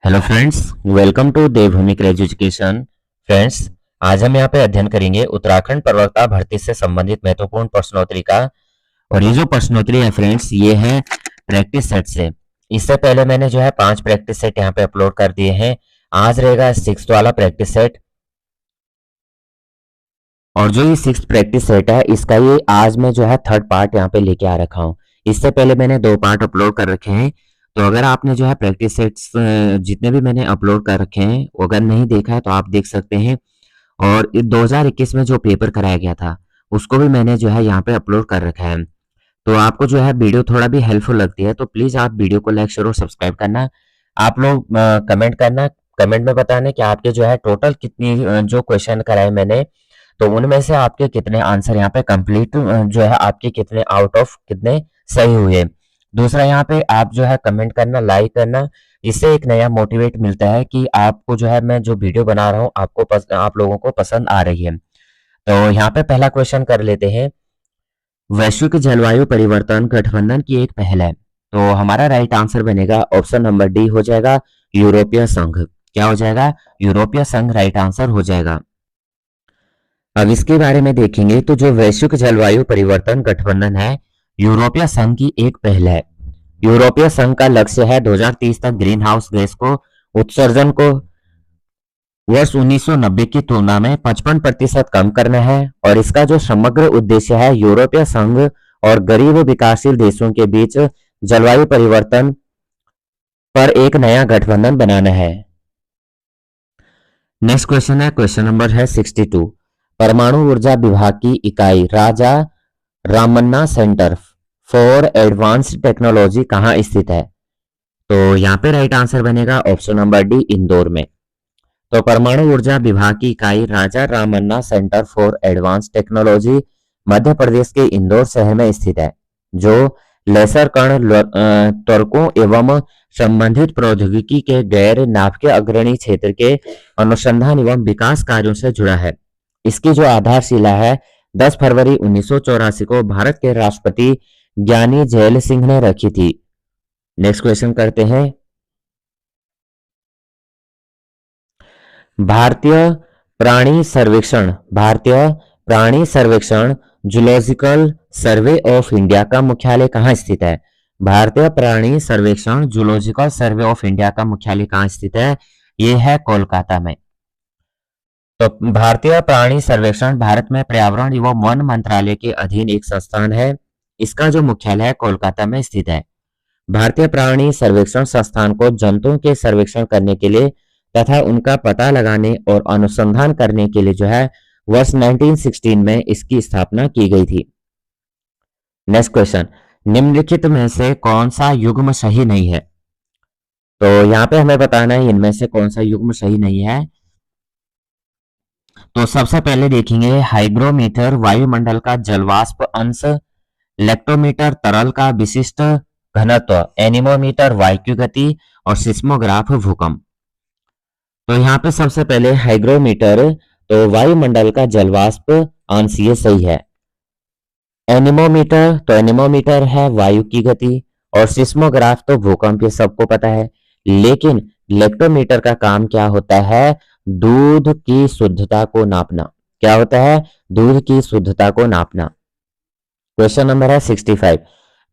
Hello friends, welcome to Devbhoomi craze education. Friends, आज हम यहाँ पे अध्ययन करेंगे उत्तराखंड प्रवक्ता भर्ती से संबंधित महत्वपूर्ण प्रश्नोत्तरी का। और ये जो प्रश्नोत्तरी है फ्रेंड्स, ये है प्रैक्टिस सेट से। इससे पहले मैंने जो है 5 प्रैक्टिस सेट यहाँ पे अपलोड कर दिए हैं। आज रहेगा 6th वाला प्रैक्टिस सेट। और जो ये 6th प्रैक्टिस सेट है, इसका ये आज मैं जो है 3rd पार्ट यहाँ पे लेके आ रखा हूँ। इससे पहले मैंने 2 पार्ट अपलोड कर रखे हैं। तो अगर आपने जो है प्रैक्टिस सेट्स जितने भी मैंने अपलोड कर रखे हैं, अगर नहीं देखा है तो आप देख सकते हैं। और 2021 में जो पेपर कराया गया था, उसको भी मैंने जो है यहाँ पे अपलोड कर रखा है। तो आपको जो है वीडियो थोड़ा भी हेल्पफुल लगती है तो प्लीज आप वीडियो को लाइक शेयर और सब्सक्राइब करना। आप लोग कमेंट करना, कमेंट में बताना कि आपके जो है टोटल कितनी जो क्वेश्चन कराए मैंने, तो उनमें से आपके कितने आंसर यहाँ पे कंप्लीट जो है आपके कितने आउट ऑफ कितने सही हुए। दूसरा यहाँ पे आप जो है कमेंट करना, लाइक करना। इससे एक नया मोटिवेट मिलता है कि आपको जो है मैं जो वीडियो बना रहा हूँ आप लोगों को पसंद आ रही है। तो यहाँ पे पहला क्वेश्चन कर लेते हैं। वैश्विक जलवायु परिवर्तन गठबंधन की एक पहल है। तो हमारा राइट आंसर बनेगा ऑप्शन नंबर डी हो जाएगा, यूरोपीय संघ। क्या हो जाएगा? यूरोपीय संघ राइट आंसर हो जाएगा। अब इसके बारे में देखेंगे तो जो वैश्विक जलवायु परिवर्तन गठबंधन है, यूरोपीय संघ की एक पहल है। यूरोपीय संघ का लक्ष्य है 2030 तक ग्रीन हाउस गैस को उत्सर्जन को वर्ष 1990 की तुलना में 55% कम करना है। और इसका जो समग्र उद्देश्य है, यूरोपीय संघ और गरीब विकासशील देशों के बीच जलवायु परिवर्तन पर एक नया गठबंधन बनाना है। नेक्स्ट क्वेश्चन है, क्वेश्चन नंबर है 62। परमाणु ऊर्जा विभाग की इकाई Raja Ramanna centre for advanced technology कहाँ स्थित है? तो यहाँ पे राइट आंसर बनेगा ऑप्शन नंबर डी, इंदौर में। तो परमाणु ऊर्जा विभाग की इकाई Raja Ramanna centre for advance technology Madhya Pradesh के इंदौर शहर में स्थित है, जो लेसर कण त्वरकों एवं संबंधित प्रौद्योगिकी के गैर नाभिकीय अग्रणी क्षेत्र के अनुसंधान एवं विकास कार्यों से जुड़ा है। इसकी जो आधारशिला है 10 फरवरी 1984 को भारत के राष्ट्रपति ज्ञानी जैल सिंह ने रखी थी। नेक्स्ट क्वेश्चन करते हैं। भारतीय प्राणी सर्वेक्षण जूलॉजिकल सर्वे ऑफ इंडिया का मुख्यालय कहाँ स्थित है? भारतीय प्राणी सर्वेक्षण जूलॉजिकल सर्वे ऑफ इंडिया का मुख्यालय कहाँ स्थित है? ये है कोलकाता में। तो भारतीय प्राणी सर्वेक्षण भारत में पर्यावरण एवं वन मंत्रालय के अधीन एक संस्थान है। इसका जो मुख्यालय है कोलकाता में स्थित है। भारतीय प्राणी सर्वेक्षण संस्थान को जंतुओं के सर्वेक्षण करने के लिए तथा उनका पता लगाने और अनुसंधान करने के लिए जो है वर्ष 1916 में इसकी स्थापना की गई थी। नेक्स्ट क्वेश्चन, निम्नलिखित में से कौन सा युग्म सही नहीं है? तो यहाँ पे हमें बताना है इनमें से कौन सा युग्म सही नहीं है। तो सबसे पहले देखेंगे हाइग्रोमीटर वायुमंडल का जलवाष्प अंश, लेक्टोमीटर तरल का विशिष्ट घनत्व, एनीमोमीटर वायु की गति और सिस्मोग्राफ भूकंप। तो यहाँ पे सबसे पहले हाइग्रोमीटर, तो वायुमंडल का जलवाष्प अंश, ये सही है। एनीमोमीटर, तो एनीमोमीटर है वायु की गति, और सिस्मोग्राफ तो भूकंप, ये सबको पता है। लेकिन लेक्टोमीटर का काम क्या होता है? दूध की शुद्धता को नापना। क्या होता है? दूध की शुद्धता को नापना। क्वेश्चन नंबर है 65।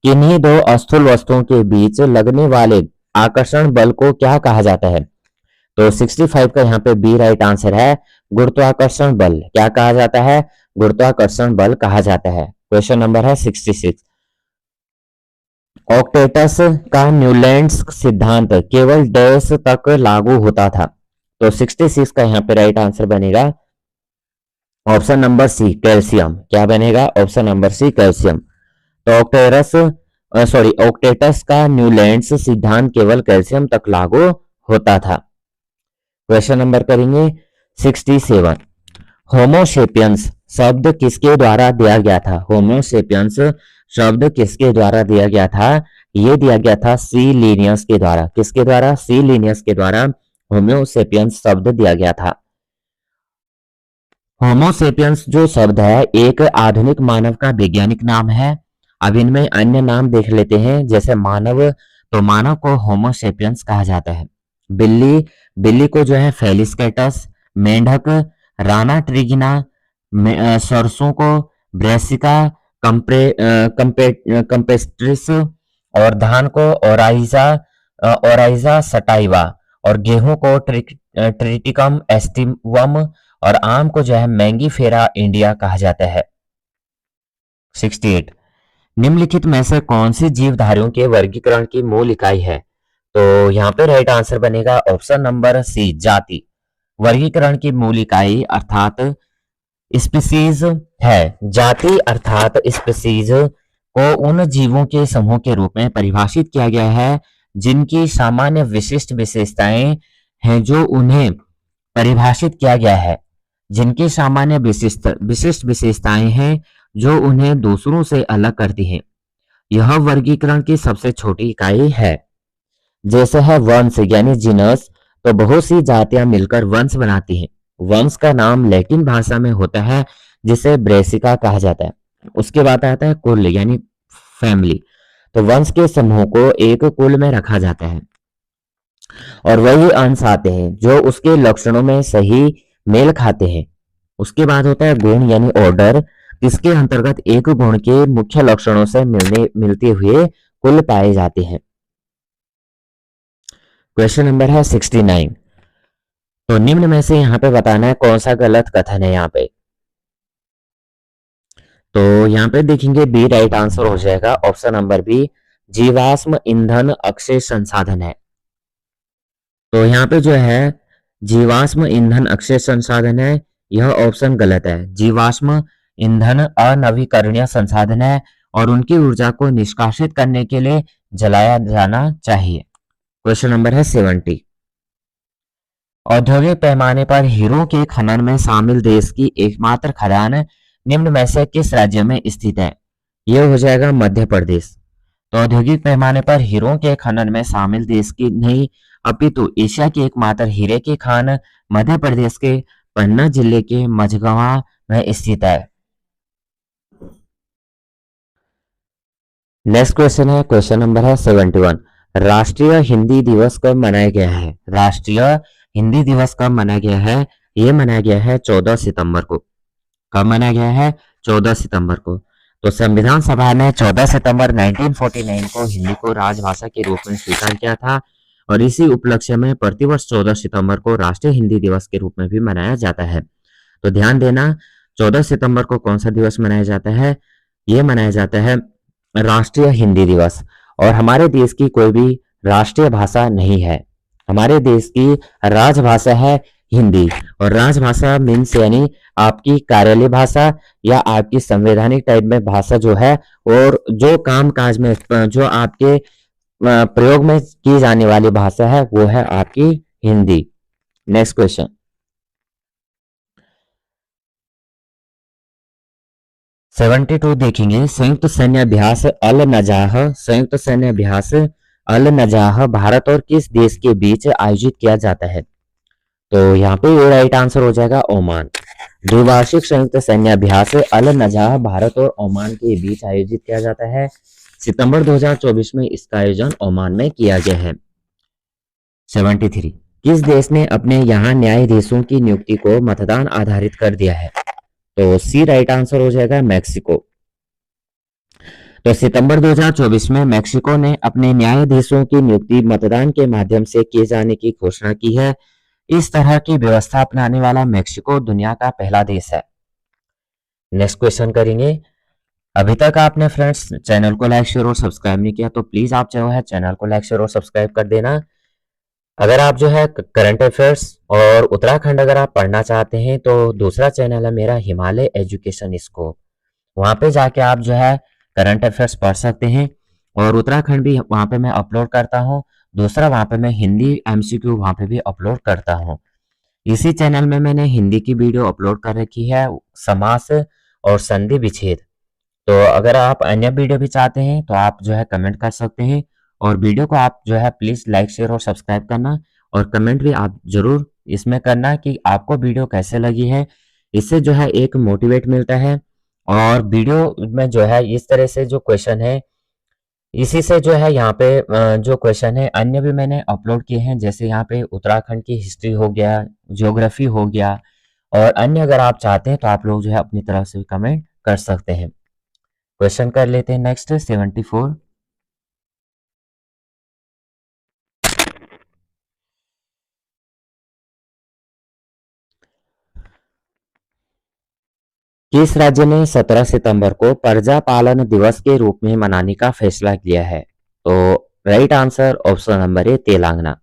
किन्हीं दो स्थूल वस्तुओं के बीच लगने वाले आकर्षण बल को क्या कहा जाता है? तो 65 का यहाँ पे बी राइट आंसर है, गुरुत्वाकर्षण बल। क्या कहा जाता है? गुरुत्वाकर्षण बल कहा जाता है। क्वेश्चन नंबर है 66। ऑक्टेटस का न्यूलैंड्स सिद्धांत केवल डैश तक लागू होता था? तो 66 का यहाँ पे राइट आंसर बनेगा ऑप्शन नंबर सी, कैल्शियम। क्या बनेगा? Option number C, calcium. तो ऑक्टेटस का न्यूलैंड्स सिद्धांत केवल कैल्शियम तक लागू होता था। क्वेश्चन नंबर करेंगे 67। होमोसेपियंस शब्द किसके द्वारा दिया गया था? होमोसेपियंस शब्द किसके द्वारा दिया गया था? ये दिया गया था सी लीनियस के द्वारा। किसके द्वारा? सी लीनियस के द्वारा होमोसेपियंस शब्द दिया गया था। होमोसेपियंस जो शब्द है एक आधुनिक मानव का वैज्ञानिक नाम है। अब इनमें अन्य नाम देख लेते हैं, जैसे मानव, तो मानव को होमोसेपियंस कहा जाता है। बिल्ली, बिल्ली को जो है फेलिस कैटस, मेंढक राना ट्रिगिना, सरसों को ब्रेसिका कंपेस्ट्रिस, और धान को ओराइजा सटाइवा, और गेहूं को ट्रिटिकम एस्टिवम, और आम को जो है मैंगीफेरा इंडिया कहा जाता है। 68। निम्नलिखित में से कौन सी जीवधारियों के वर्गीकरण की मूल इकाई है? तो यहाँ पे राइट आंसर बनेगा ऑप्शन नंबर सी, जाति। वर्गीकरण की मूल इकाई अर्थात स्पीसीज है। जाति अर्थात स्पीसीज को उन जीवों के समूह के रूप में परिभाषित किया गया है जिनकी सामान्य विशिष्ट विशेषताएं हैं जो उन्हें परिभाषित किया गया है, जिनकी सामान्य विशिष्ट विशेषताएं हैं जो उन्हें दूसरों से अलग करती हैं। यह वर्गीकरण की सबसे छोटी इकाई है। जैसे है वंश यानी जीनस, तो बहुत सी जातियां मिलकर वंश बनाती हैं। वंश का नाम लैटिन भाषा में होता है जिसे ब्रेसिका कहा जाता है। उसके बाद आता है कुल यानी फैमिली, तो वंश के समूह को एक कुल में रखा जाता है और वही अंश आते हैं जो उसके लक्षणों में सही मेल खाते हैं। उसके बाद होता है गुण यानी ऑर्डर, इसके अंतर्गत एक गुण के मुख्य लक्षणों से मिलते हुए कुल पाए जाते हैं। क्वेश्चन नंबर है 69। तो निम्न में से यहाँ पे बताना है कौन सा गलत कथन है यहाँ पे। तो यहाँ पे देखेंगे बी राइट आंसर हो जाएगा, ऑप्शन नंबर बी, जीवाश्म ईंधन अक्षय संसाधन है। तो यहाँ पे जो है जीवाश्म ईंधन अक्षय संसाधन है, यह ऑप्शन गलत है। जीवाश्म ईंधन अनवीकरणीय संसाधन है और उनकी ऊर्जा को निष्कासित करने के लिए जलाया जाना चाहिए। क्वेश्चन नंबर है 70। औद्योगिक पैमाने पर हीरों के खनन में शामिल देश की एकमात्र खदान निम्न में से किस राज्य में स्थित है? यह हो जाएगा मध्य प्रदेश। तो औद्योगिक पैमाने पर हीरों के खनन में शामिल देश की नहीं अपितु एशिया की एकमात्र हीरे की खान मध्य प्रदेश के पन्ना जिले के मझगांव में स्थित है। नेक्स्ट क्वेश्चन है, क्वेश्चन नंबर है 71। राष्ट्रीय हिंदी दिवस कब मनाया गया है? राष्ट्रीय हिंदी दिवस कब मनाया गया है? यह मनाया गया है 14 सितंबर को। कब मनाया गया है? 14 सितंबर को। तो संविधान सभा ने 14 सितंबर 1949 को हिंदी को राजभाषा के रूप में स्वीकार किया था और इसी उपलक्ष्य में प्रतिवर्ष 14 सितंबर को राष्ट्रीय हिंदी दिवस के रूप में भी मनाया जाता है। तो ध्यान देना, 14 सितंबर को कौन सा दिवस मनाया जाता है? यह मनाया जाता है राष्ट्रीय हिंदी दिवस। और हमारे देश की कोई भी राष्ट्रीय भाषा नहीं है, हमारे देश की राजभाषा है हिंदी। और राजभाषा मीन्स यानी आपकी कार्यालय भाषा या आपकी संवैधानिक टाइप में भाषा जो है, और जो काम काज में जो आपके प्रयोग में की जाने वाली भाषा है वो है आपकी Hindi. Next question, seventy two देखेंगे। संयुक्त सैन्य अभ्यास अल नजाह, संयुक्त सैन्य अभ्यास अल नजाह भारत और किस देश के बीच आयोजित किया जाता है? तो यहाँ पे ये राइट आंसर हो जाएगा ओमान। द्विवार्षिक संयुक्त सैन्य अभ्यास अल नजाह भारत और ओमान के बीच आयोजित किया जाता है। सितंबर 2024 में इसका आयोजन ओमान में किया गया है। 73। किस देश ने अपने यहाँ न्यायाधीशों की नियुक्ति को मतदान आधारित कर दिया है? तो सी राइट आंसर हो जाएगा मैक्सिको। तो सितंबर 2024 में मैक्सिको ने अपने न्यायाधीशों की नियुक्ति मतदान के माध्यम से किए जाने की घोषणा की है। इस तरह की व्यवस्था अपनाने वाला मैक्सिको दुनिया का पहला देश है। नेक्स्ट क्वेश्चन करेंगे। अभी तक आपने फ्रेंड्स चैनल को लाइक शेयर और सब्सक्राइब नहीं किया तो प्लीज आप जो है चैनल को लाइक शेयर और सब्सक्राइब कर देना। अगर आप जो है करंट अफेयर्स और उत्तराखंड अगर आप पढ़ना चाहते हैं तो दूसरा चैनल है मेरा हिमालय एजुकेशन स्कोप, वहां पे जाके आप जो है करंट अफेयर्स पढ़ सकते हैं। और उत्तराखंड भी वहां पे मैं अपलोड करता हूँ। दूसरा वहां पे मैं हिंदी एमसीक्यू वहां पे भी अपलोड करता हूँ। इसी चैनल में मैंने हिंदी की वीडियो अपलोड कर रखी है, समास और संधि विच्छेद। तो अगर आप अन्य वीडियो भी चाहते हैं तो आप जो है कमेंट कर सकते हैं। और वीडियो को आप जो है प्लीज लाइक शेयर और सब्सक्राइब करना, और कमेंट भी आप जरूर इसमें करना कि आपको वीडियो कैसे लगी है। इससे जो है एक मोटिवेट मिलता है। और वीडियो में जो है इस तरह से जो क्वेश्चन है इसी से जो है यहाँ पे जो क्वेश्चन है अन्य भी मैंने अपलोड किए हैं, जैसे यहाँ पे उत्तराखंड की हिस्ट्री हो गया, ज्योग्राफी हो गया, और अन्य अगर आप चाहते हैं तो आप लोग जो है अपनी तरफ से कमेंट कर सकते हैं। क्वेश्चन कर लेते हैं नेक्स्ट 74। किस राज्य ने 17 सितंबर को प्रजा पालन दिवस के रूप में मनाने का फैसला किया है? तो right answer option number A Telangana.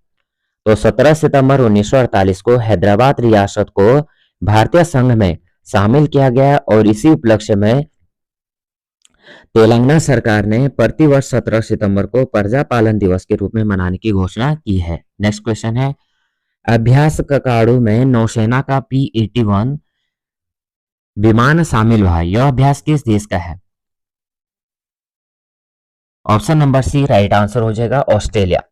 तो 17 सितंबर 1948 को हैदराबाद रियासत को भारतीय संघ में शामिल किया गया और इसी उपलक्ष्य में तेलंगाना सरकार ने प्रतिवर्ष 17 सितंबर को प्रजा पालन दिवस के रूप में मनाने की घोषणा की है। नेक्स्ट क्वेश्चन है, अभ्यास ककाड़ू में नौसेना का P-81 विमान शामिल हुआ। यह अभ्यास किस देश का है? Option number C right answer हो जाएगा ऑस्ट्रेलिया।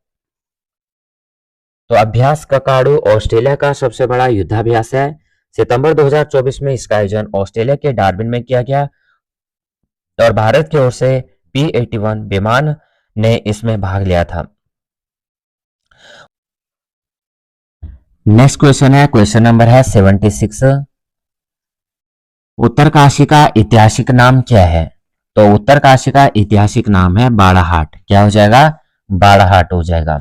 तो अभ्यास ककाड़ू ऑस्ट्रेलिया का सबसे बड़ा युद्धाभ्यास है। सितंबर 2024 में इसका आयोजन ऑस्ट्रेलिया के डार्विन में किया गया और भारत की ओर से P-81 विमान ने इसमें भाग लिया था। नेक्स्ट क्वेश्चन है, क्वेश्चन नंबर है 76। उत्तरकाशी का ऐतिहासिक नाम क्या है? तो उत्तरकाशी का ऐतिहासिक नाम है बाड़ाहाट। क्या हो जाएगा? बाड़ाहाट हो जाएगा।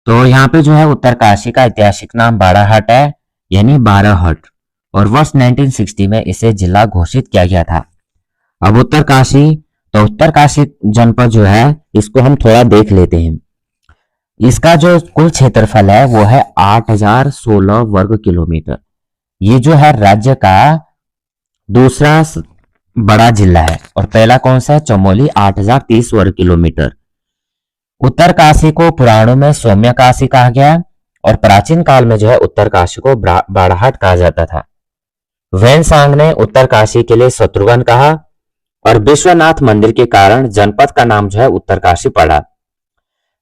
तो यहाँ पे जो है उत्तरकाशी का ऐतिहासिक नाम बाड़ाहाट है, यानी बाराहट, और वर्ष 1960 में इसे जिला घोषित किया गया था। अब उत्तरकाशी, तो उत्तरकाशी जनपद जो है इसको हम थोड़ा देख लेते हैं। इसका जो कुल क्षेत्रफल है वो है 8016 वर्ग किलोमीटर। ये जो है राज्य का दूसरा बड़ा जिला है और पहला कौन सा है? चमोली 8030 वर्ग किलोमीटर। उत्तरकाशी को पुराणों में सौम्य काशी कहा गया और प्राचीन काल में जो है उत्तरकाशी को बाड़ाहाट कहा जाता था। वैनसांग ने उत्तरकाशी के लिए शत्रुघ्न कहा और विश्वनाथ मंदिर के कारण जनपद का नाम जो है उत्तरकाशी पड़ा।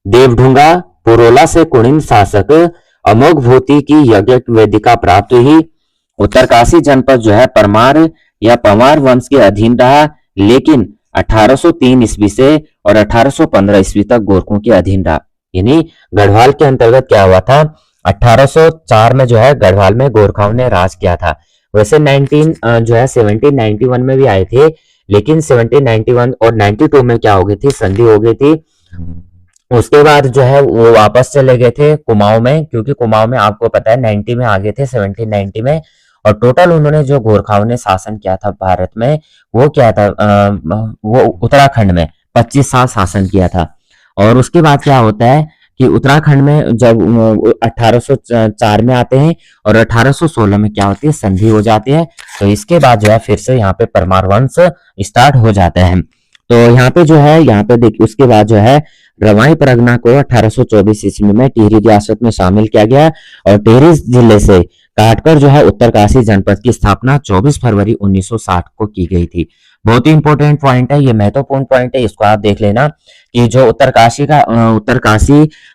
देवढुंगा पुरोला से कुणिन शासक अमोघ भूति की यज्ञ वेदिका प्राप्त हुई। उत्तरकाशी जनपद जो है परमार या पंवार वंश के अधीन रहा, लेकिन 1803 ईस्वी से और 1815 ईस्वी तक गोरखों के अधीन रहा। यानी गढ़वाल के अंतर्गत क्या हुआ था? 1804 में जो है गढ़वाल में गोरखाओं ने राज किया था। वैसे 1791 में भी आए थे, लेकिन 1791 और 92 में क्या हो गई थी? संधि हो गई थी। उसके बाद जो है वो वापस चले गए थे कुमाऊं में, क्योंकि कुमाऊं में आपको पता है 90 में आ गए थे, 1790 में। और टोटल उन्होंने जो गोरखाओं ने शासन किया था भारत में, वो क्या था? वो उत्तराखंड में 25 साल शासन किया था। और उसके बाद क्या होता है कि उत्तराखंड में जब 1804 में आते हैं और 1816 में क्या होती है? संधि हो जाती है। तो इसके बाद जो है फिर से यहाँ पे परमार वंश स्टार्ट हो जाते हैं। तो यहाँ पे जो है, यहाँ पे देखिए, उसके बाद जो है रवाई परगना को 1824 ईस्वी में टिहरी रियासत में शामिल किया गया और टिहरी जिले से काटकर जो है उत्तरकाशी जनपद की स्थापना 24 फरवरी 1960 को की गई थी। बहुत ही इंपॉर्टेंट पॉइंट है, ये महत्वपूर्ण पॉइंट है, इसको आप देख लेना कि जो उत्तरकाशी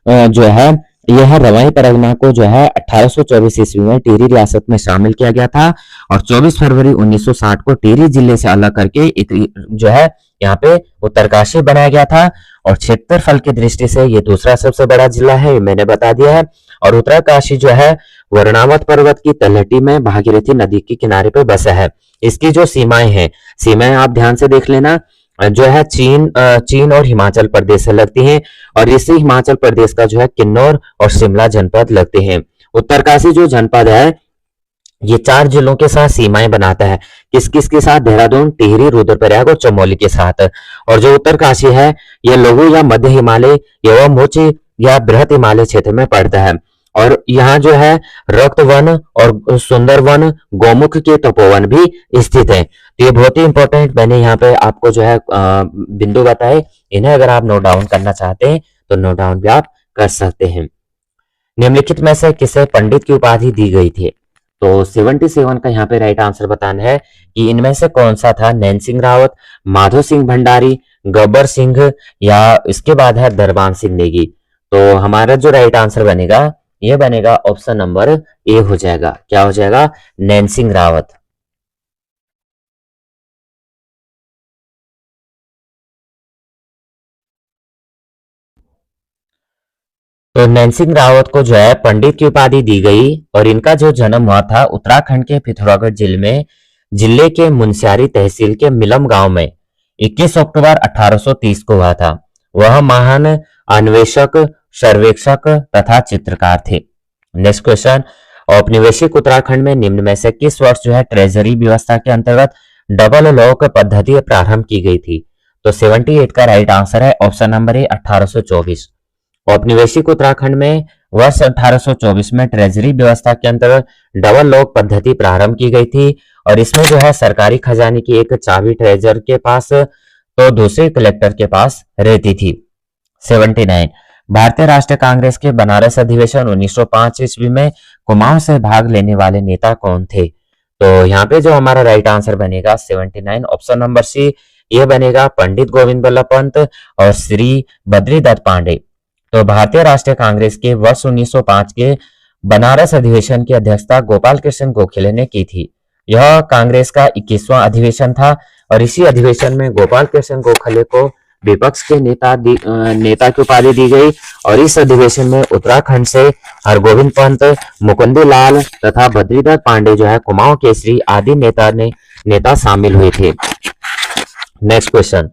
जो है यह रवाई परगना को जो है 1824 ईस्वी में टिहरी रियासत में शामिल किया गया था और 24 फरवरी 1960 को टिहरी जिले से अलग करके एक जो है यहाँ पे उत्तरकाशी बनाया गया था। और क्षेत्रफल की दृष्टि से ये दूसरा सबसे बड़ा जिला है, ये मैंने बता दिया है। और उत्तरकाशी जो है वर्णावत पर्वत की तलहटी में भागीरथी नदी के किनारे पे बसा है। इसकी जो सीमाएं हैं, सीमाएं आप ध्यान से देख लेना, जो है चीन और हिमाचल प्रदेश से लगती हैं और इससे हिमाचल प्रदेश का जो है किन्नौर और शिमला जनपद लगते हैं। उत्तरकाशी जो जनपद है ये 4 जिलों के साथ सीमाएं बनाता है। किस किस के साथ? देहरादून, टिहरी, रुद्रप्रयाग और चमोली के साथ। और जो उत्तरकाशी है यह लघु या मध्य हिमालय एवं उच्च या बृहत हिमालय क्षेत्र में पड़ता है। और यहाँ जो है रक्त वन और सुंदर वन, गौमुख के तपोवन भी स्थित है। तो ये बहुत ही इंपॉर्टेंट मैंने यहाँ पे आपको जो है बिंदु बताए, इन्हें अगर आप नोट डाउन करना चाहते हैं तो नोट डाउन भी आप कर सकते हैं। निम्नलिखित में से किसे पंडित की उपाधि दी गई थी? तो 77 का यहाँ पे राइट आंसर बताना है कि इनमें से कौन सा था? नैन सिंह रावत, माधो सिंह भंडारी, गब्बर सिंह, या इसके बाद है दरबान सिंह नेगी। तो हमारा जो राइट आंसर बनेगा ये बनेगा ऑप्शन नंबर ए हो जाएगा। क्या हो जाएगा? नैन सिंह रावत। तो नैन सिंह रावत को जो है पंडित की उपाधि दी गई और इनका जो जन्म हुआ था उत्तराखंड के पिथौरागढ़ जिले के मुनस्यारी तहसील के मिलम गांव में 21 अक्टूबर 1830 को हुआ था। वह महान अन्वेषक, सर्वेक्षक तथा चित्रकार थे। नेक्स्ट क्वेश्चन, औपनिवेशिक उत्तराखंड में निम्न में से किस वर्ष जो है ट्रेजरी व्यवस्था के अंतर्गत डबल लॉक पद्धति प्रारंभ की गई थी? तो 78 का राइट आंसर है ऑप्शन नंबर ए 1824। औपनिवेशिक उत्तराखंड में वर्ष 1824 में ट्रेजरी व्यवस्था के अंतर्गत डबल लॉक पद्धति प्रारंभ की गई थी और इसमें जो है सरकारी खजाने की एक चाबी ट्रेजर के पास तो दूसरे कलेक्टर के पास रहती थी। 79, भारतीय राष्ट्रीय कांग्रेस के बनारस अधिवेशन 1905 ईस्वी में कुमाऊं से भाग लेने वाले नेता कौन थे? तो यहाँ पे जो हमारा राइट आंसर बनेगा 79 ऑप्शन नंबर सी, ये बनेगा पंडित गोविंद बल्लभ पंत और श्री बद्रीदत्त पांडे। तो भारतीय राष्ट्रीय कांग्रेस के वर्ष 1905 के बनारस अधिवेशन की अध्यक्षता गोपाल कृष्ण गोखले ने की थी। यह कांग्रेस का 21वां अधिवेशन था और इसी अधिवेशन में गोपाल कृष्ण गोखले को विपक्ष के नेता की उपाधि दी गई और इस अधिवेशन में उत्तराखंड से हरगोविंद पंत, मुकुंदी लाल तथा बद्रीदत्त पांडे जो है कुमाऊं केसरी आदि नेता शामिल हुए थे। नेक्स्ट क्वेश्चन,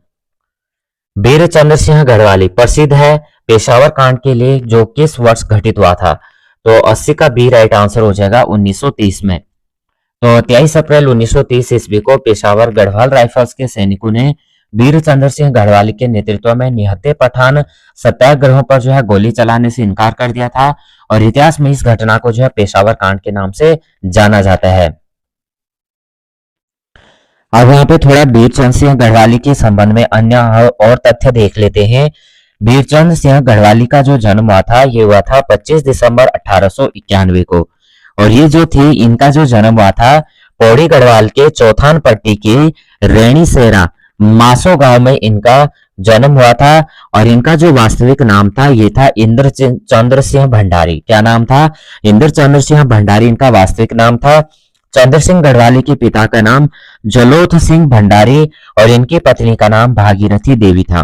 वीर चंद्र सिंह गढ़वाली प्रसिद्ध है पेशावर कांड के लिए जो किस वर्ष घटित हुआ था? तो 80 का बी राइट आंसर हो जाएगा 1930 में। तो 23 अप्रैल 1930 ईस्वी को पेशावर गढ़वाल राइफल्स के सैनिकों ने वीर चंद्र सिंह गढ़वाली के नेतृत्व में निहत्थे पठान सत्याग्रहों पर जो है गोली चलाने से इनकार कर दिया था और इतिहास में इस घटना को जो है पेशावर कांड के नाम से जाना जाता है। अब यहाँ पे थोड़ा वीरचंद सिंह गढ़वाली के संबंध में अन्य और तथ्य देख लेते हैं। वीरचंद सिंह गढ़वाली का जो जन्म हुआ था ये हुआ था 25 दिसंबर 1891 को और ये जो थी इनका जो जन्म हुआ था पौड़ी गढ़वाल के चौथान पट्टी के रेणी सेरा मासो गांव में इनका जन्म हुआ था और इनका जो वास्तविक नाम था ये था इंद्र चंद्र सिंह भंडारी। क्या नाम था? इंद्र चंद्र सिंह भंडारी इनका वास्तविक नाम था। चंद्र सिंह गढ़वाली के पिता का नाम जलोथ सिंह भंडारी और इनकी पत्नी का नाम भागीरथी देवी था।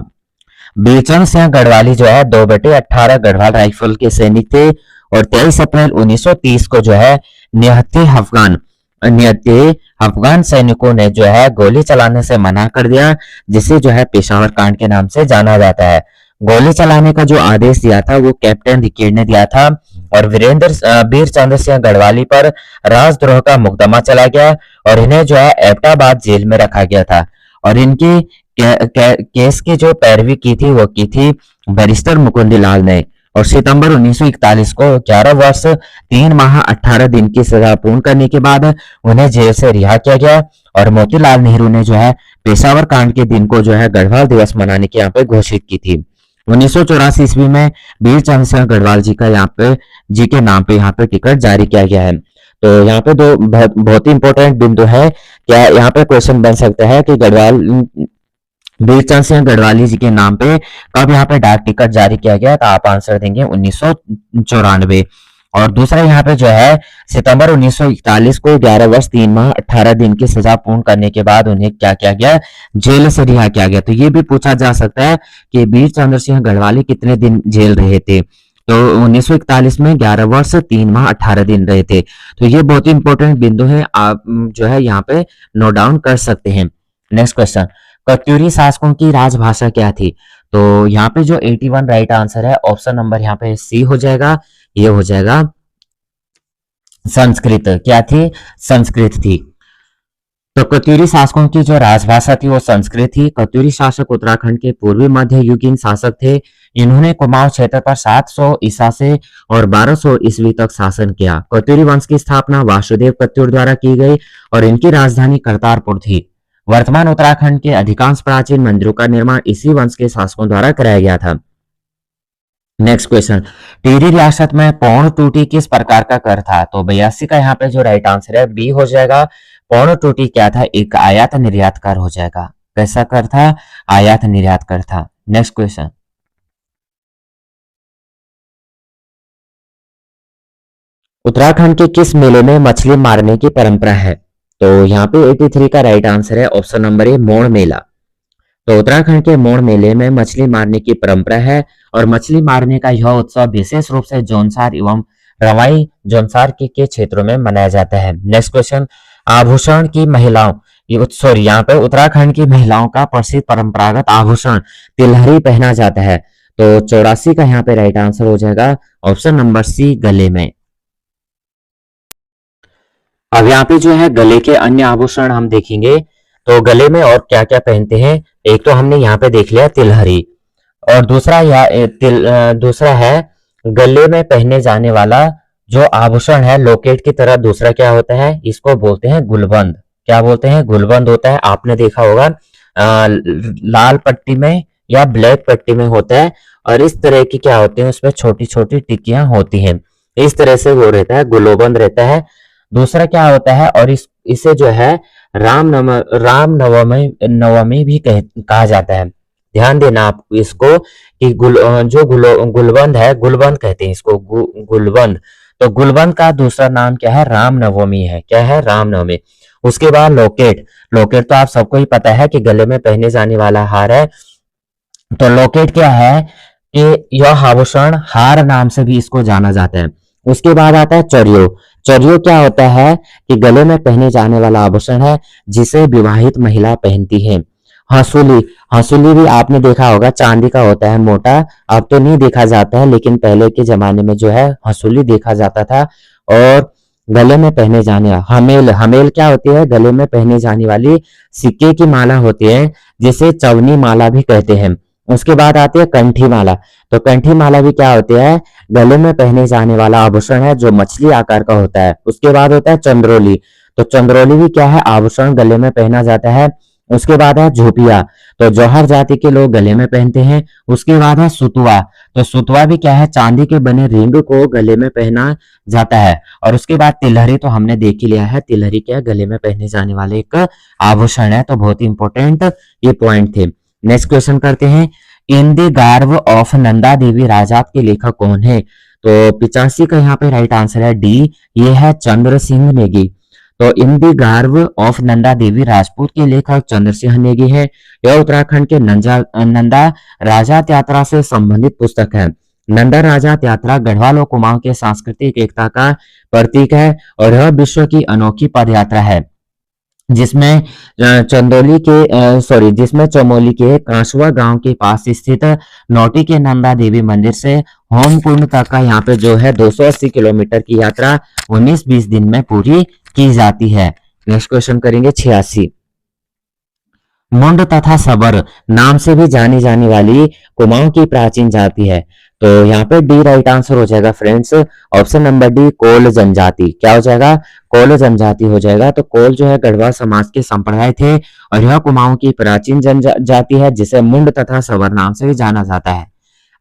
वीरचंद सिंह गढ़वाली जो है 2/18 गढ़वाल राइफल के सैनिक थे और 23 अप्रैल 1930 को जो है निहत्थे अफगान सैनिकों ने जो है गोली चलाने से मना कर दिया, जिसे जो है पेशावर कांड के नाम से जाना जाता है। गोली चलाने का जो आदेश दिया था वो कैप्टन रिकेट ने दिया था और वीर चंद्र सिंह गढ़वाली पर राजद्रोह का मुकदमा चला गया और इन्हें जो है एबटाबाद जेल में रखा गया था और इनकी केस की जो पैरवी की थी वो की थी बैरिस्टर मुकुंदी लाल ने और सितंबर 1941 को 11 वर्ष 3 माह 18 दिन की सजा पूर्ण करने के बाद उन्हें जेल से रिहा किया गया और मोतीलाल नेहरू ने जो है पेशावर कांड के दिन को जो है गढ़वाल दिवस मनाने की यहाँ पे घोषित की थी। 1984 ईस्वी में वीरचंद सिंह गढ़वाल जी के नाम पे यहाँ पे टिकट जारी किया गया है। तो यहाँ पे दो बहुत ही इंपॉर्टेंट बिंदु है। क्या यहाँ पे क्वेश्चन बन सकता है कि वीरचंद सिंह गढ़वाली जी के नाम पे कब यहाँ पे डाक टिकट जारी किया गया? तो आप आंसर देंगे 1994। और दूसरा यहाँ पे जो है सितंबर 1941 को 11 वर्ष 3 माह 18 दिन की सजा पूर्ण करने के बाद उन्हें क्या किया गया? जेल से रिहा किया गया। तो ये भी पूछा जा सकता है कि वीरचंद्र सिंह गढ़वाली कितने दिन जेल रहे थे? तो 1941 में 11 वर्ष 3 माह 18 दिन रहे थे। तो ये बहुत ही इंपॉर्टेंट बिंदु है, आप जो है यहाँ पे नोट डाउन कर सकते हैं। नेक्स्ट क्वेश्चन, कत्यूरी शासकों की राजभाषा क्या थी? तो यहाँ पे जो 81 राइट आंसर है ऑप्शन नंबर यहाँ पे सी हो जाएगा, ये हो जाएगा संस्कृत। क्या थी? संस्कृत थी। तो कत्यूरी शासकों की जो राजभाषा थी वो संस्कृत थी। कत्यूरी शासक उत्तराखंड के पूर्वी मध्ययुगीन शासक थे। इन्होंने कुमाऊं क्षेत्र पर 700 ईसा से और 1200 ईस्वी तक शासन किया। कत्यूरी वंश की स्थापना वासुदेव कत्यूर द्वारा की गई और इनकी राजधानी करतारपुर थी। वर्तमान उत्तराखंड के अधिकांश प्राचीन मंदिरों का निर्माण इसी वंश के शासकों द्वारा कराया गया था। नेक्स्ट क्वेश्चन, टिहरी रियासत में पौड़ टूटी किस प्रकार का कर था? तो 82 का यहाँ पे जो राइट आंसर है बी हो जाएगा। पौड़ टूटी क्या था? एक आयात निर्यात कर हो जाएगा। कैसा कर था? आयात निर्यात कर था। नेक्स्ट क्वेश्चन, उत्तराखंड के किस मेले में मछली मारने की परंपरा है? तो यहाँ पे 83 का राइट आंसर है ऑप्शन नंबर ए मोड़ मेला। तो उत्तराखंड के मोड़ मेले में मछली मारने की परंपरा है और मछली मारने का यह उत्सव विशेष रूप से जोनसार एवं रवाई जोनसार के क्षेत्रों में मनाया जाता है। नेक्स्ट क्वेश्चन, आभूषण की महिलाओं, सॉरी यहाँ पे उत्तराखंड की महिलाओं का प्रसिद्ध परंपरागत आभूषण तिलहरी पहना जाता है। तो 84 का यहाँ पे राइट आंसर हो जाएगा ऑप्शन नंबर सी, गले में। अब यहाँ पे जो है गले के अन्य आभूषण हम देखेंगे। तो गले में और क्या क्या पहनते हैं, एक तो हमने यहाँ पे देख लिया तिलहरी, और दूसरा है गले में पहने जाने वाला जो आभूषण है लोकेट की तरह, दूसरा क्या होता है, इसको बोलते हैं गुलबंद। क्या बोलते हैं, गुलबंद होता है। आपने देखा होगा लाल पट्टी में या ब्लैक पट्टी में होता है, और इस तरह की क्या होती है, उसमें छोटी छोटी टिक्कियां होती हैं, इस तरह से वो रहता है, गुलोबंद रहता है। दूसरा क्या होता है, और इसे जो है राम नवमी भी कहा जाता है। ध्यान देना आप इसको कि गुलबंद है, गुलबंद कहते हैं इसको, गुलबंद। तो गुलबंद का दूसरा नाम क्या है, रामनवमी है। क्या है, रामनवमी। उसके बाद लोकेट। लोकेट तो आप सबको ही पता है कि गले में पहने जाने वाला हार है। तो लोकेट क्या है कि यह आभूषण हार नाम से भी इसको जाना जाता है। उसके बाद आता है चरियो। चरियो क्या होता है कि गले में पहने जाने वाला आभूषण है जिसे विवाहित महिला पहनती है। हंसुली, हंसुली भी आपने देखा होगा, चांदी का होता है, मोटा। अब तो नहीं देखा जाता है, लेकिन पहले के जमाने में जो है हंसुली देखा जाता था। और गले में पहने जाने हमेल, हमेल क्या होती है, गले में पहने जाने वाली सिक्के की माला होती है जिसे चवनी माला भी कहते हैं। उसके बाद आती है कंठी माला। तो कंठी माला भी क्या होती है, गले में पहने जाने वाला आभूषण है जो मछली आकार का होता है। उसके बाद होता है चंद्रोली। तो चंद्रोली भी क्या है, आभूषण गले में पहना जाता है। उसके बाद है झोपिया, तो जौहर जाति के लोग गले में पहनते हैं। उसके बाद है सुतवा। तो सुतवा भी क्या है, चांदी के बने रिंग को गले में पहना जाता है। और उसके बाद तिलहरी तो हमने देख ही लिया है, तिलहरी क्या है, गले में पहने जाने वाले एक आभूषण है। तो बहुत ही इंपॉर्टेंट ये पॉइंट थे। नेक्स्ट क्वेश्चन करते हैं, in the garb of Nanda Devi Rajjat के लेखक कौन है। तो 85 का यहाँ पे राइट आंसर है डी, ये है चंद्र सिंह नेगी। तो in the garb of Nanda Devi Rajput के लेखक चंद्र सिंह नेगी है। यह उत्तराखंड के नंदा राजात यात्रा से संबंधित पुस्तक है। नंदा राजात यात्रा गढ़वाल और कुमाऊं के सांस्कृतिक एकता का प्रतीक है और यह विश्व की अनोखी पद यात्रा है जिसमें जिसमें चमोली के कांसुआ गांव के पास स्थित नौटी के नंदा देवी मंदिर से होमकुंड तक का यहाँ पे जो है 280 किलोमीटर की यात्रा 19-20 दिन में पूरी की जाती है। नेक्स्ट क्वेश्चन करेंगे 86। मुंड तथा सबर नाम से भी जानी जाने वाली कुमाऊं की प्राचीन जाति है। तो यहाँ पे डी राइट आंसर हो जाएगा फ्रेंड्स, ऑप्शन नंबर डी, कोल जनजाति। क्या हो जाएगा, कोल जनजाति हो जाएगा। तो कोल जो है गढ़वा समाज के संप्रदाय थे और यह कुमाऊं की प्राचीन जनजाति है जिसे मुंड तथा सबर नाम से भी जाना जाता है।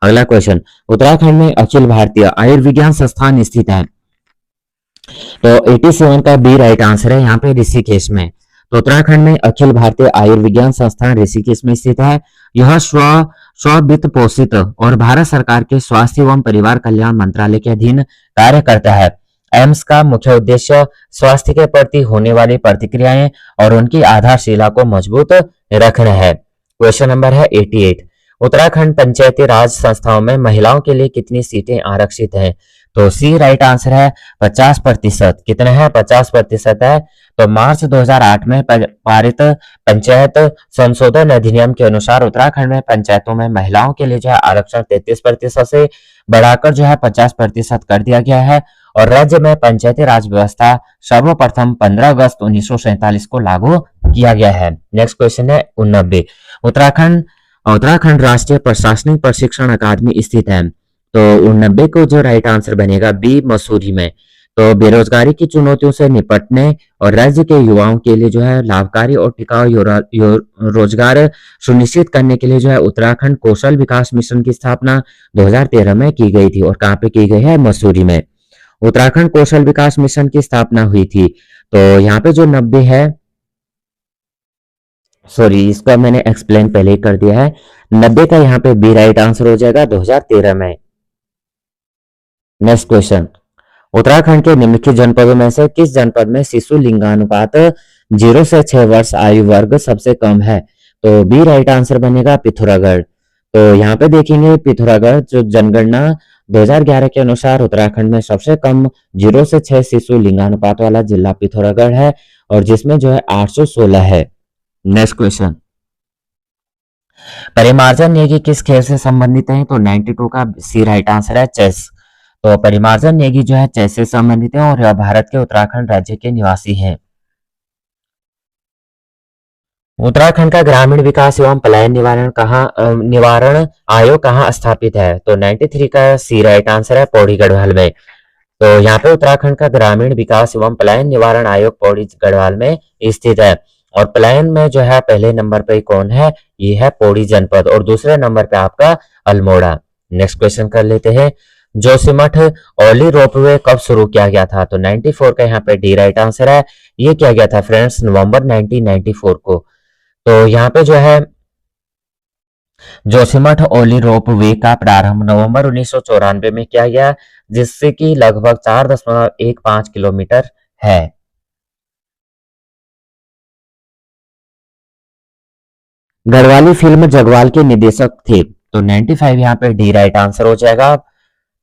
अगला क्वेश्चन, उत्तराखंड में अखिल भारतीय आयुर्विज्ञान संस्थान स्थित है। तो 87 का बी राइट आंसर है यहाँ पे ऋषिकेश में। तो उत्तराखंड में अखिल भारतीय आयुर्विज्ञान संस्थान ऋषिकेश में स्थित है। यह स्व-वित्त पोषित और भारत सरकार के स्वास्थ्य एवं परिवार कल्याण मंत्रालय के अधीन कार्य करता है। एम्स का मुख्य उद्देश्य स्वास्थ्य के प्रति होने वाली प्रतिक्रियाएं और उनकी आधारशिला को मजबूत रखना है। क्वेश्चन नंबर है 88। उत्तराखंड पंचायती राज संस्थाओं में महिलाओं के लिए कितनी सीटें आरक्षित हैं। तो सी राइट आंसर है 50%। कितना है, 50% है। तो मार्च 2008 में पारित पंचायत संशोधन अधिनियम के अनुसार उत्तराखंड में पंचायतों में महिलाओं के लिए जो है आरक्षण 33% से बढ़ाकर जो है 50% कर दिया गया है और राज्य में पंचायती राज व्यवस्था सर्वप्रथम 15 अगस्त 1947 को लागू किया गया है। नेक्स्ट क्वेश्चन है 89। उत्तराखंड राष्ट्रीय प्रशासनिक प्रशिक्षण अकादमी स्थित है। तो 89 को जो राइट आंसर बनेगा बी, मसूरी में। तो बेरोजगारी की चुनौतियों से निपटने और राज्य के युवाओं के लिए जो है लाभकारी और टिकाऊ रोजगार सुनिश्चित करने के लिए जो है उत्तराखंड कौशल विकास मिशन की स्थापना 2013 में की गई थी। और कहाँ पे की गई है, मसूरी में। उत्तराखंड कौशल विकास मिशन की स्थापना हुई थी। तो यहाँ पे जो 90 है, सॉरी इसका मैंने एक्सप्लेन पहले ही कर दिया है। 90 का यहाँ पे बी राइट आंसर हो जाएगा 2013 में। नेक्स्ट क्वेश्चन, उत्तराखंड के निम्नलिखित जनपदों में से किस जनपद में शिशु लिंगानुपात 0 से 6 वर्ष आयु वर्ग सबसे कम है। तो बी राइट आंसर बनेगा पिथौरागढ़। तो यहाँ पे देखेंगे पिथौरागढ़ जो जनगणना 2011 के अनुसार उत्तराखंड में सबसे कम 0 से 6 शिशु लिंगानुपात वाला जिला पिथौरागढ़ है, और जिसमें जो है 816 है। नेक्स्ट क्वेश्चन, परिमार्जन नेगी किस खेल से संबंधित है? तो 92 का सी राइट आंसर है चेस। तो परिमार्जन नेगी जो है चेस से संबंधित है और यह भारत के उत्तराखंड राज्य के निवासी हैं। उत्तराखंड का ग्रामीण विकास एवं पलायन निवारण आयोग कहाँ स्थापित है? तो 93 का सी राइट आंसर है पौड़ी गढ़वाल में। तो यहाँ पे उत्तराखंड का ग्रामीण विकास एवं पलायन निवारण आयोग पौड़ी गढ़वाल में स्थित है। और पलायन में जो है पहले नंबर पे कौन है? ये है पौड़ी जनपद, और दूसरे नंबर पे आपका अल्मोड़ा। नेक्स्ट क्वेश्चन कर लेते हैं, जोशीमठ औली रोपवे कब शुरू किया गया था? तो 94 का यहाँ पे डी राइट आंसर है। ये किया गया था फ्रेंड्स नवंबर 1994 को। तो यहाँ पे जो है जोशीमठ ओली रोपवे का प्रारंभ नवंबर 1994 में किया गया, जिससे कि लगभग 4.15 किलोमीटर है। गढ़वाली फिल्म जगवाल के निर्देशक थे? तो 95 यहाँ पे डी राइट आंसर हो जाएगा।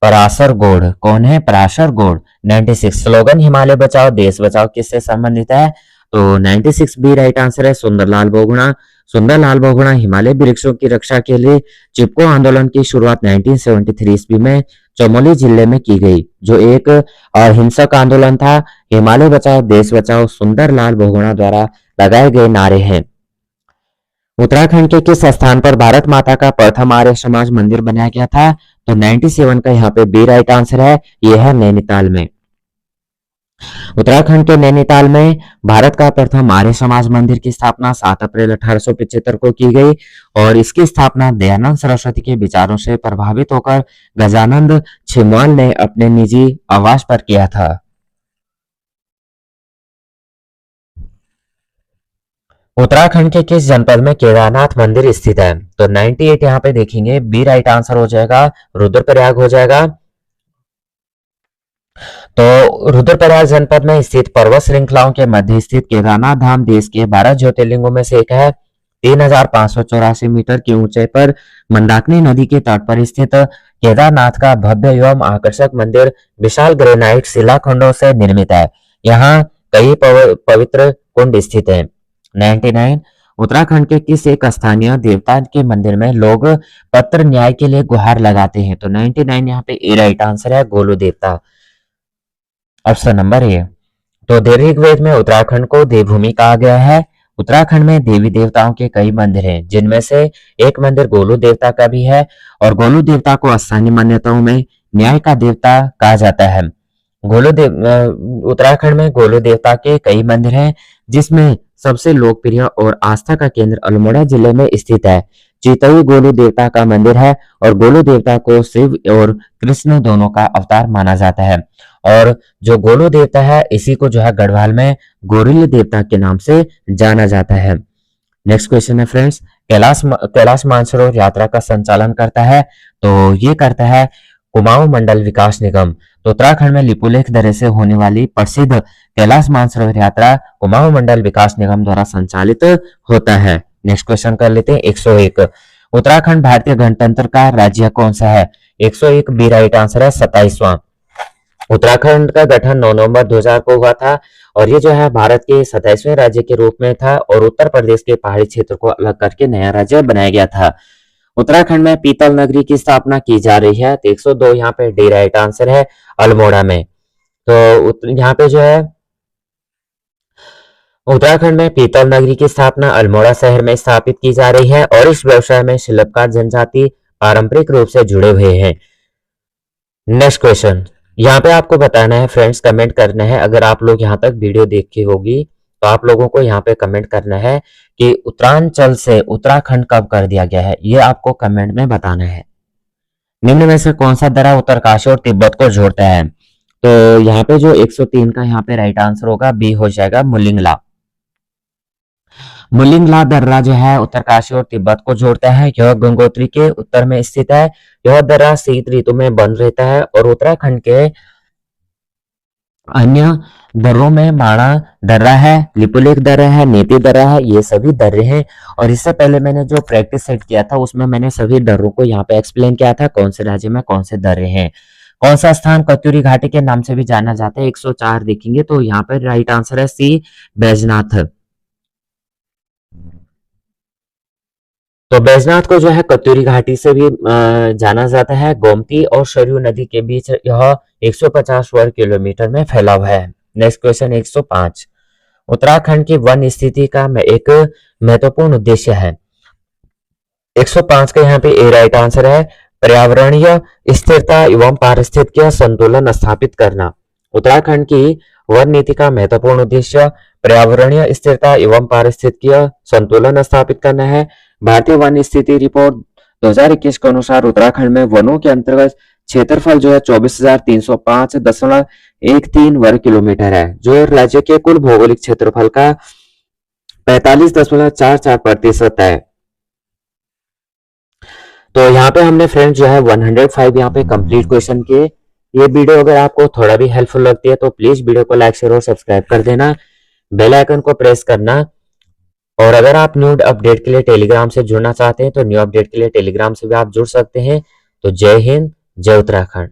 पराशर गौड़, कौन है? पराशर गौड़। 96 स्लोगन हिमालय बचाओ देश बचाओ किससे संबंधित है? तो 96 बी राइट आंसर है सुंदरलाल बहुगुणा। सुंदरलाल बहुगुणा हिमालय वृक्षों की रक्षा के लिए चिपको आंदोलन की शुरुआत 1973 ईस्वी में चमोली जिले में की गई, जो एक अहिंसक आंदोलन था। हिमालय बचाओ देश बचाओ सुंदरलाल बहुगुणा द्वारा लगाए गए नारे हैं। उत्तराखंड के किस स्थान पर भारत माता का प्रथम आर्य समाज मंदिर बनाया गया था? तो 97 का यहाँ पे बी राइट आंसर है। यह है नैनीताल में। उत्तराखंड के नैनीताल में भारत का प्रथम आर्य समाज मंदिर की स्थापना 7 अप्रैल 1875 को की गई, और इसकी स्थापना दयानंद सरस्वती के विचारों से प्रभावित होकर गजानंद छिमवाल ने अपने निजी आवास पर किया था। उत्तराखंड के किस जनपद में केदारनाथ मंदिर स्थित है? तो 98 यहाँ पे देखेंगे बी राइट आंसर हो जाएगा, रुद्रप्रयाग हो जाएगा। तो रुद्रप्रयाग जनपद में स्थित पर्वत श्रृंखलाओं के मध्य स्थित केदारनाथ धाम देश के 12 ज्योतिर्लिंगों में से एक है। 3584 मीटर की ऊंचाई पर मंदाकिनी नदी के तट पर स्थित केदारनाथ का भव्य एवं आकर्षक मंदिर विशाल ग्रेनाइट शिलाखंडों से निर्मित है। यहाँ कई पवित्र कुंड स्थित हैं। 99 उत्तराखंड के किस एक स्थानीय देवता के मंदिर में लोग पत्र न्याय के लिए गुहार लगाते हैं? तो 99 यहाँ पे ए राइट आंसर है, गोलू देवता, ऑप्शन नंबर ए। तो ऋग्वेद में उत्तराखंड को देवभूमि कहा गया है। उत्तराखंड में देवी देवताओं के कई मंदिर हैं, जिनमें से एक मंदिर गोलू देवता का भी है, और गोलू देवता को स्थानीय मान्यताओं में न्याय का देवता कहा जाता है। उत्तराखंड में गोलू देवता के कई मंदिर हैं, जिसमें सबसे लोकप्रिय और आस्था का केंद्र अल्मोड़ा जिले में स्थित है। चितई गोलू देवता का मंदिर है, और गोलू देवता को शिव और कृष्ण दोनों का अवतार माना जाता है। और जो गोलू देवता है इसी को जो है गढ़वाल में गोरिल्ल देवता के नाम से जाना जाता है। नेक्स्ट क्वेश्चन है फ्रेंड्स, कैलाश मानसरोवर यात्रा का संचालन करता है? तो ये करता है कुमाऊं मंडल विकास निगम। तो उत्तराखंड में लिपुलेख दर्रे से होने वाली प्रसिद्ध कैलाश मानसरोवर यात्रा कुमाऊं मंडल विकास निगम द्वारा संचालित होता है। नेक्स्ट क्वेश्चन कर लेते हैं 101, उत्तराखंड भारतीय गणतंत्र का राज्य कौन सा है? 101 बी राइट आंसर है 27वां। उत्तराखंड का गठन 9 नवंबर 2000 को हुआ था, और ये जो है भारत के 27वें राज्य के रूप में था, और उत्तर प्रदेश के पहाड़ी क्षेत्र को अलग करके नया राज्य बनाया गया था। उत्तराखंड में पीतल नगरी की स्थापना की जा रही है। 102 यहाँ पे डी राइट आंसर है, अल्मोड़ा में। तो यहाँ पे जो है उत्तराखंड में पीतल नगरी की स्थापना अल्मोड़ा शहर में स्थापित की जा रही है, और इस व्यवसाय में शिल्पकार जनजाति पारंपरिक रूप से जुड़े हुए हैं। नेक्स्ट क्वेश्चन, यहाँ पे आपको बताना है फ्रेंड्स, कमेंट करना है। अगर आप लोग यहाँ तक वीडियो देखी होगी तो आप लोगों को यहाँ पे कमेंट करना है कि उत्तरांचल से उत्तराखंड कब कर दिया गया है, ये आपको कमेंट में बताना है। निम्न में से कौन सा दर्रा उत्तरकाशी और तिब्बत को जोड़ता है? तो यहाँ पे जो 103 का यहाँ पे राइट आंसर होगा बी हो जाएगा, मुलिंगला। मुलिंगला दर्रा जो है उत्तरकाशी और तिब्बत को जोड़ता है। यह गंगोत्री के उत्तर में स्थित है। यह दर्रा शीत ऋतु में बंद रहता है, और उत्तराखंड के अन्य दर्रों में माणा दर्रा है, लिपुलेख दर्रा है, नीति दर्रा है, ये सभी दर्रे हैं। और इससे पहले मैंने जो प्रैक्टिस सेट किया था उसमें मैंने सभी दर्रों को यहाँ पे एक्सप्लेन किया था, कौन से राज्य में कौन से दर्रे हैं। कौन सा स्थान कत्यूरी घाटी के नाम से भी जाना जाता है? 104 देखेंगे तो यहाँ पर राइट आंसर है सी, बैजनाथ। तो बैजनाथ को जो है कत्यूरी घाटी से भी जाना जाता है। गोमती और सरयू नदी के बीच यह 150 वर्ग किलोमीटर में फैला हुआ है। Next question 105। उत्तराखंड की वन स्थिति का एक महत्वपूर्ण उद्देश्य है। 105 का यहाँ पे ए राइट आंसर है। पर्यावरणीय स्थिरता एवं पारिस्थितिकीय संतुलन स्थापित करना। उत्तराखंड की वन नीति का महत्वपूर्ण उद्देश्य पर्यावरणीय स्थिरता एवं पारिस्थितिकीय संतुलन स्थापित करना है। भारतीय वन स्थिति रिपोर्ट 2021 के अनुसार उत्तराखंड में वनों के अंतर्गत क्षेत्रफल जो है 24,305.13 वर्ग किलोमीटर है, जो राज्य के कुल भौगोलिक क्षेत्रफल का 45.44% है। तो यहाँ पे हमने फ्रेंड्स जो है 105 यहाँ पे कंप्लीट क्वेश्चन किए। ये वीडियो अगर आपको थोड़ा भी हेल्पफुल लगती है तो प्लीज वीडियो को लाइक शेयर और सब्सक्राइब कर देना, बेल आइकन को प्रेस करना। और अगर आप न्यू अपडेट के लिए टेलीग्राम से जुड़ना चाहते हैं तो न्यू अपडेट के लिए टेलीग्राम से भी आप जुड़ सकते हैं। तो जय हिंद, जय उत्तराखंड।